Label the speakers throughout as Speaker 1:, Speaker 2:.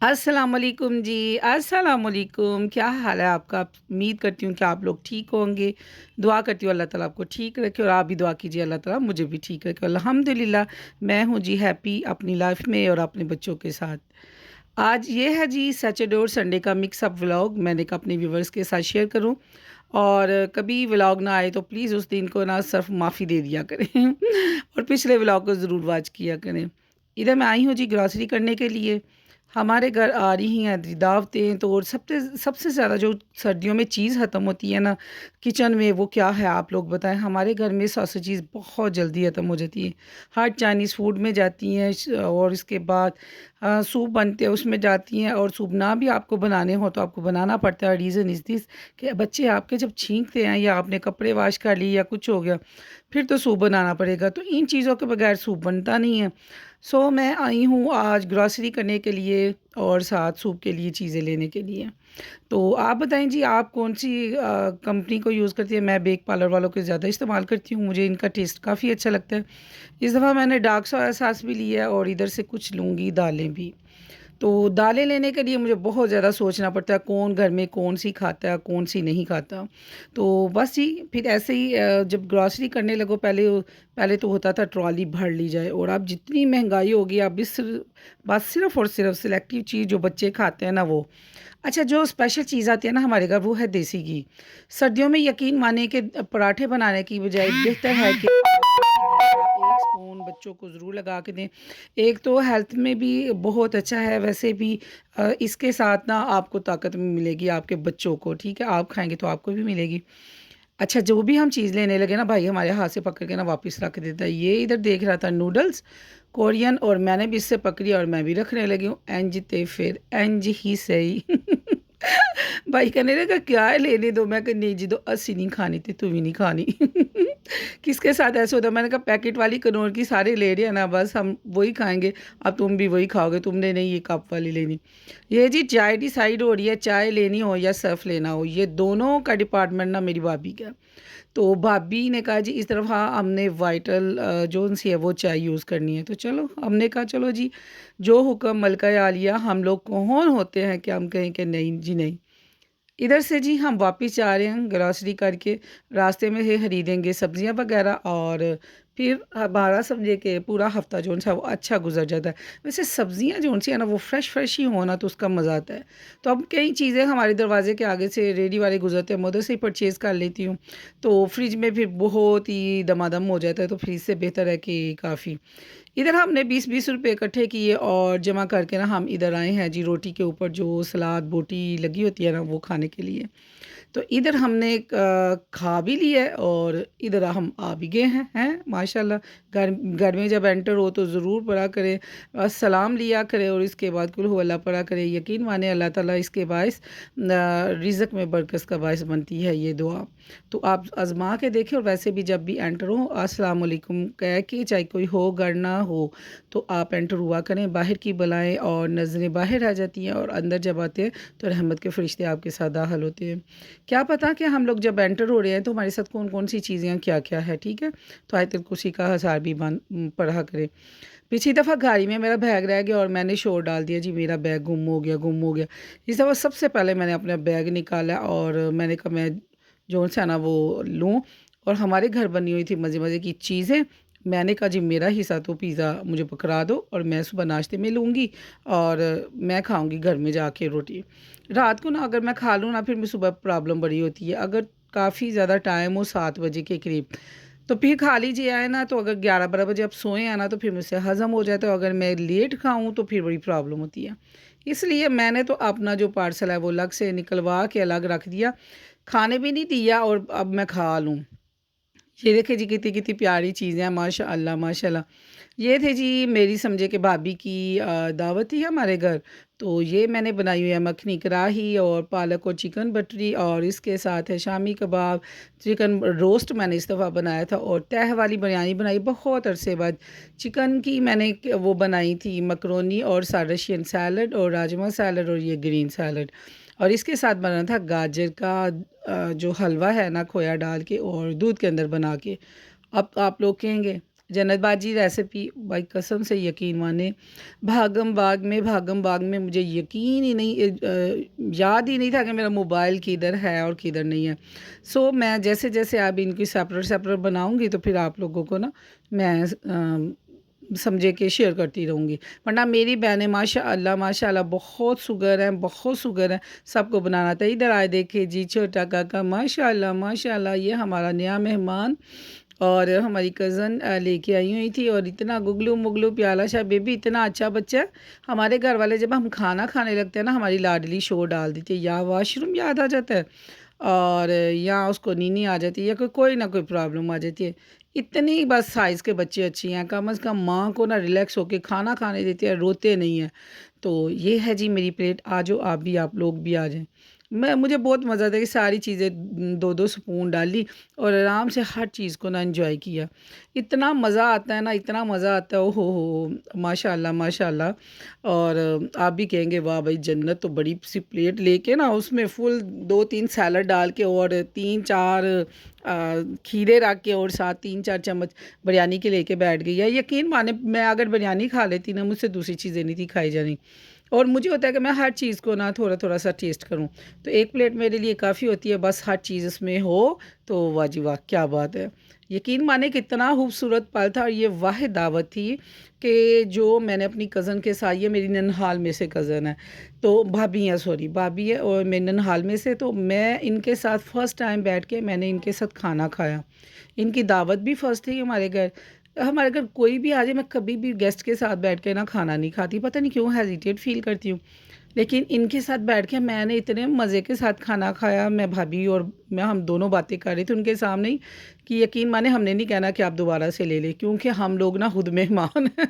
Speaker 1: अस्सलाम वालेकुम जी, अस्सलाम वालेकुम। क्या हाल है आपका? उम्मीद करती हूँ कि आप लोग ठीक होंगे। दुआ करती हूँ अल्लाह ताला आपको ठीक रखे और आप भी दुआ कीजिए अल्लाह ताला मुझे भी ठीक रखे। अल्हम्दुलिल्लाह मैं हूँ जी हैप्पी अपनी लाइफ में और अपने बच्चों के साथ। आज ये है जी सैटरडे और संडे का मिक्स अप व्लॉग मैंने कहा अपने व्यूअर्स के साथ शेयर करूँ और कभी व्लॉग ना आए तो प्लीज़ उस दिन को ना सिर्फ माफ़ी दे दिया करें और पिछले व्लॉग को ज़रूर वॉच किया करें। इधर मैं आई हूँ जी ग्रॉसरी करने के लिए। हमारे घर आ रही हैं दावतें तो और सबसे सबसे ज़्यादा जो सर्दियों में चीज़ ख़त्म होती है ना किचन में वो क्या है आप लोग बताएं। हमारे घर में सॉसेजेस बहुत जल्दी ख़त्म हो जाती हैं। हर चाइनीज़ फूड में जाती हैं और इसके बाद सूप बनते हैं उसमें जाती हैं और सूप ना भी आपको बनाने हो तो आपको बनाना पड़ता है। रीज़न इज़ दिस कि बच्चे आपके जब छींकते हैं या आपने कपड़े वॉश कर लिए या कुछ हो गया फिर तो सूप बनाना पड़ेगा। तो इन चीज़ों के बगैर सूप बनता नहीं है। सो मैं आई हूँ आज ग्रॉसरी करने के लिए और साथ सूप के लिए चीज़ें लेने के लिए। तो आप बताएँ जी आप कौन-सी कंपनी को यूज़ करती हैं? मैं बेक पार्लर वालों को ज़्यादा इस्तेमाल करती हूँ, मुझे इनका टेस्ट काफ़ी अच्छा लगता है। इस दफ़ा मैंने डार्क सोया सॉस भी लिया है और इधर से कुछ लूँगी दालें भी। तो दालें लेने के लिए मुझे बहुत ज़्यादा सोचना पड़ता है कौन घर में कौन-सी खाता है, कौन-सी नहीं खाता। तो बस जी फिर ऐसे ही जब ग्रॉसरी करने लगो पहले तो होता था ट्रॉली भर ली जाए और अब जितनी महँगाई हो गई अब इस बस सिर्फ़ और सिर्फ़ सिलेक्टिव चीज़ जो बच्चे खाते हैं ना वो। अच्छा जो स्पेशल चीज़ आती है ना हमारे घर वो है देसी घी। सर्दियों में यकीन मानिए कि पराठे बनाने की बजाय बेहतर है कि एक स्पून बच्चों को ज़रूर लगा के दें। एक तो हेल्थ में भी बहुत अच्छा है वैसे भी इसके साथ ना आपको ताकत भी मिलेगी आपके बच्चों को, ठीक है? आप खाएँगे तो आपको भी मिलेगी। अच्छा जो भी हम चीज़ लेने लगे ना भाई हमारे हाथ से पकड़ के ना वापस रख देता है। ये इधर देख रहा था नूडल्स कोरियन और मैंने भी इससे पकड़ी और मैं भी रखने लगी हूँ। इंज ते फिर इंज ही सही। भाई कहने लगा क्या है लेने दो मैं कहा नहीं जी दो असी नहीं खानी थी तू भी नहीं खानी। किसके साथ ऐसे होता है मैंने कहा पैकेट वाली कनौर की सारे ले रहे हैं ना बस हम वही खाएंगे अब तुम भी वही खाओगे तुमने नहीं ये कप वाली लेनी। ये जी चाय डिसाइड हो रही है चाय लेनी हो या सर्फ लेना हो ये दोनों का डिपार्टमेंट ना मेरी भाभी का है। तो भाभी ने कहा जी इस तरफ हाँ हमने वाइटल जोन सी है वो चाय यूज़ करनी है तो चलो हमने कहा चलो जी जो हुक्म मलका आलिया हम लोग कौन होते हैं कि हम कहें कि नहीं जी नहीं। इधर से जी हम वापस जा रहे हैं ग्रॉसरी करके रास्ते में ही खरीदेंगे सब्जियां वगैरह और फिर हमारा समझे कि पूरा हफ्ता जो सा वो अच्छा गुजर जाता है। वैसे सब्जियां जो सी है ना वो फ्रेश फ्रेश ही होना तो उसका मज़ा आता है। तो अब कई चीज़ें हमारे दरवाजे के आगे से रेडी वाले गुजरते हैं मैं उधर से ही परचेज़ कर लेती हूँ। तो फ्रिज में फिर बहुत ही दमादम हो जाता है तो फ्रिज से बेहतर है कि काफ़ी। इधर हमने 20-20 रुपए इकट्ठे किए और जमा करके ना हम इधर आए हैं जी रोटी के ऊपर जो सलाद बोटी लगी होती है ना वो खाने के लिए। तो इधर हमने खा भी लिया है और इधर हम आ भी गए हैं माशाल्लाह। घर घर में जब एंटर हो तो ज़रूर पढ़ा करें सलाम लिया करें और इसके बाद कुल हु अल्लाह पढ़ा करें। यकीन माने अल्लाह ताला इसके बायस रिज़्क में बरकत का बायस बनती है ये दुआ। तो आप आज़मा के देखें और वैसे भी जब भी एंटर हो अस्सलाम वालेकुम कह के चाहे कोई हो घर ना हो तो आप एंटर हुआ करें। बाहर की बलाएँ और नज़रें बाहर रह जाती हैं और अंदर जब आते हैं तो रहमत के फ़रिश्ते आपके साथ दाखिल होते हैं। क्या पता कि हम लोग जब एंटर हो रहे हैं तो हमारे साथ कौन-कौन सी चीज़ें क्या-क्या है, ठीक है? तो आयतुल कुर्सी का हज़ार भी पढ़ा करें। पिछली दफ़ा गाड़ी में मेरा बैग रह गया और मैंने शोर डाल दिया जी मेरा बैग गुम हो गया, गुम हो गया। इस दफ़ा सबसे पहले मैंने अपना बैग निकाला और मैंने कहा मैं जो-सा है ना वो लूँ और हमारे घर बनी हुई थी मज़े-मज़े की चीज़ें। मैंने कहा जी मेरा हिस्सा तो पिज़्ज़ा मुझे पकड़ा दो और मैं सुबह नाश्ते में लूँगी और मैं खाऊँगी घर में जाके रोटी। रात को ना अगर मैं खा लूँ ना फिर मैं सुबह प्रॉब्लम बड़ी होती है। अगर काफ़ी ज़्यादा टाइम हो 7 बजे के करीब तो फिर खा लीजिए आए ना तो अगर 11-12 बजे आप सोए हैं ना तो फिर मुझसे हज़म हो जाता है। अगर मैं लेट खाऊँ तो फिर बड़ी प्रॉब्लम होती है। इसलिए मैंने तो अपना जो पार्सल है वो अलग से निकलवा के अलग रख दिया। खाने भी नहीं दिया और अब मैं खा लूँ। ये देखिए जी कितनी-कितनी प्यारी चीज़ें हैं माशाअल्लाह, माशाअल्लाह। ये थे जी मेरी समझे कि भाभी की दावत थी हमारे घर। तो ये मैंने बनाई हुई है मखनी कढ़ाई और पालक और चिकन बटरी और इसके साथ है शामी कबाब, चिकन रोस्ट मैंने इस दफ़ा बनाया था और तह वाली बिरयानी बनाई बहुत अरसे बाद। चिकन की मैंने वो बनाई थी मकरोनी और रशियन सैलड और राजमा सैलड और ये ग्रीन सैलड। और इसके साथ बना था गाजर का जो हलवा है ना खोया डाल के और दूध के अंदर बना के। अब आप लोग कहेंगे जन्नत बाजी रेसिपी भाई कसम से यकीन माने भागम भाग में मुझे यकीन ही नहीं याद ही नहीं था कि मेरा मोबाइल किधर है और किधर नहीं है। सो मैं जैसे जैसे अब इनकी सेपरेट सेपरेट बनाऊंगी तो फिर आप लोगों को ना मैं समझे कि शेयर करती रहूँगी। वरना मेरी बहनें माशाल्लाह बहुत शुगर हैं, बहुत शुगर हैं, सबको बनाना था। इधर आए देखे जी छोटा काका माशाल्लाह माशाल्लाह, ये हमारा नया मेहमान और हमारी कज़न लेके आई हुई थी और इतना गुगलू मुगलू प्याला सा बेबी, इतना अच्छा बच्चा है। हमारे घर वाले जब हम खाना खाने लगते हैं ना, हमारी लाडली शोर डाल देती है, या वॉशरूम याद आ जाता है और या उसको नीनी आ जाती है या कोई ना कोई प्रॉब्लम आ जाती है। इतनी बस साइज़ के बच्चे अच्छी हैं, कम से कम माँ को ना रिलैक्स होके खाना खाने देती है, रोते नहीं हैं। तो ये है जी मेरी प्लेट, आ जाओ आप भी, आप लोग भी आ जाएँ। मुझे बहुत मज़ा आता है कि सारी चीज़ें 2-2 स्पून डाली और आराम से हर चीज़ को ना एन्जॉय किया। इतना मज़ा आता है ना, इतना मज़ा आता है, ओह हो! माशाअल्लाह, माशाअल्लाह। और आप भी कहेंगे वाह भई जन्नत तो बड़ी-सी प्लेट लेके ना उसमें फुल 2-3 सैलड डाल के और 3-4 खीरे रख के और साथ 3-4 चम्मच बिरयानी के लेके बैठ गई है। यकीन माने मैं अगर बिरयानी खा लेती ना, मुझसे दूसरी चीज़ें नहीं थी खाई जानी। और मुझे होता है कि मैं हर चीज़ को ना थोड़ा-थोड़ा सा टेस्ट करूँ। तो एक प्लेट मेरे लिए काफ़ी होती है, बस हर चीज़ उसमें हो तो वाह जी वाह! क्या बात है। यकीन माने कितना खूबसूरत पल था और ये वाहिद दावत थी कि जो मैंने अपनी कज़न के साथ, ये मेरी ननिहाल में से कज़न है, तो भाभी हैं, सॉरी भाभी है और मेरी ननिहाल में से, तो मैं इनके साथ फ़र्स्ट टाइम बैठ के मैंने इनके साथ खाना खाया। इनकी दावत भी फ़र्स्ट थी हमारे घर। हमारे घर कोई भी आ जाए, मैं कभी भी गेस्ट के साथ बैठ के ना खाना नहीं खाती, पता नहीं क्यों हेजिटेट फ़ील करती हूँ। लेकिन इनके साथ बैठ के मैंने इतने मज़े के साथ खाना खाया, मैं भाभी और मैं हम दोनों बातें कर रहे थे उनके सामने ही, कि यकीन माने हमने नहीं कहना कि आप दोबारा से ले लें, क्योंकि हम लोग ना खुद मेहमान हैं।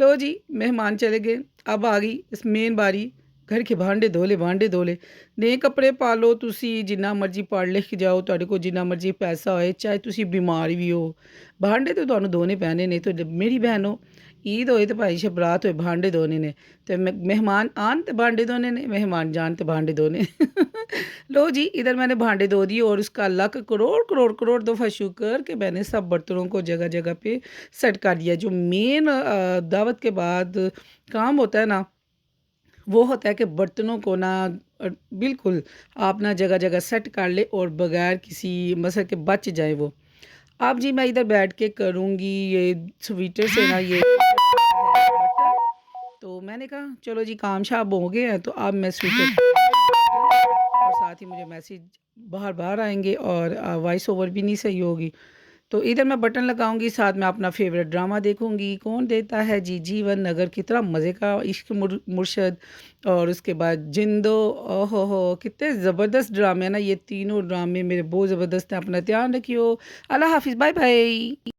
Speaker 1: लो जी मेहमान चले गए, अब आ गई इस मेन बारी, घर के भांडे धो ले, नए कपड़े पा लो ਤੁਸੀਂ ਜਿੰਨਾ ਮਰਜ਼ੀ ਪੜ੍ਹ ਲਿਖ ਕੇ ਜਾਓ, ਤੁਹਾਡੇ ਕੋਲ ਜਿੰਨਾ ਮਰਜ਼ੀ ਪੈਸਾ ਹੋਏ, ਚਾਹੇ ਤੁਸੀਂ ਬਿਮਾਰ ਵੀ ਹੋ, ਭਾਂਡੇ ਤੇ ਤੁਹਾਨੂੰ ਧੋਣੇ ਪੈਣੇ ਨੇ। ਤੇ ਮੇਰੀ ਭੈਣੋ, ਈਦ ਹੋਏ ਤੇ ਭਾਈ ਸ਼ਬਰਾਤ ਹੋਏ, ਭਾਂਡੇ ਧੋਣੇ ਨੇ। ਤੇ मेहमान आन तो भांडे धोने ने, मेहमान जान तो भांडे धोने। लो जी इधर मैंने भांडे धो दिए और उसका लाख करोड़ करोड़ करोड़ दफ़ा शुक्र कि मैंने सब बर्तनों को जगह जगह पे सेट कर दिया। जो मेन दावत के बाद काम होता है ना, वो होता है कि बर्तनों को ना बिल्कुल आप ना जगह जगह सेट कर ले और बगैर किसी मसल के बच जाए वो। अब जी मैं इधर बैठ के करूँगी ये स्वीटर से ना ये बटन। तो मैंने कहा चलो जी काम शाम हो गए हैं, तो अब मैं स्वीटर और साथ ही मुझे मैसेज बाहर बाहर आएंगे और वॉइस ओवर भी नहीं सही होगी। तो इधर मैं बटन लगाऊंगी, साथ में अपना फेवरेट ड्रामा देखूंगी, कौन देता है जी जीवन नगर, कितना मज़े का इश्क मुर्शद, और उसके बाद जिंदो, ओहो हो कितने ज़बरदस्त ड्रामे हैं ना, ये तीनों ड्रामे मेरे बहुत ज़बरदस्त हैं। अपना ध्यान रखियो, अल्लाह हाफिज़, बाय बाय।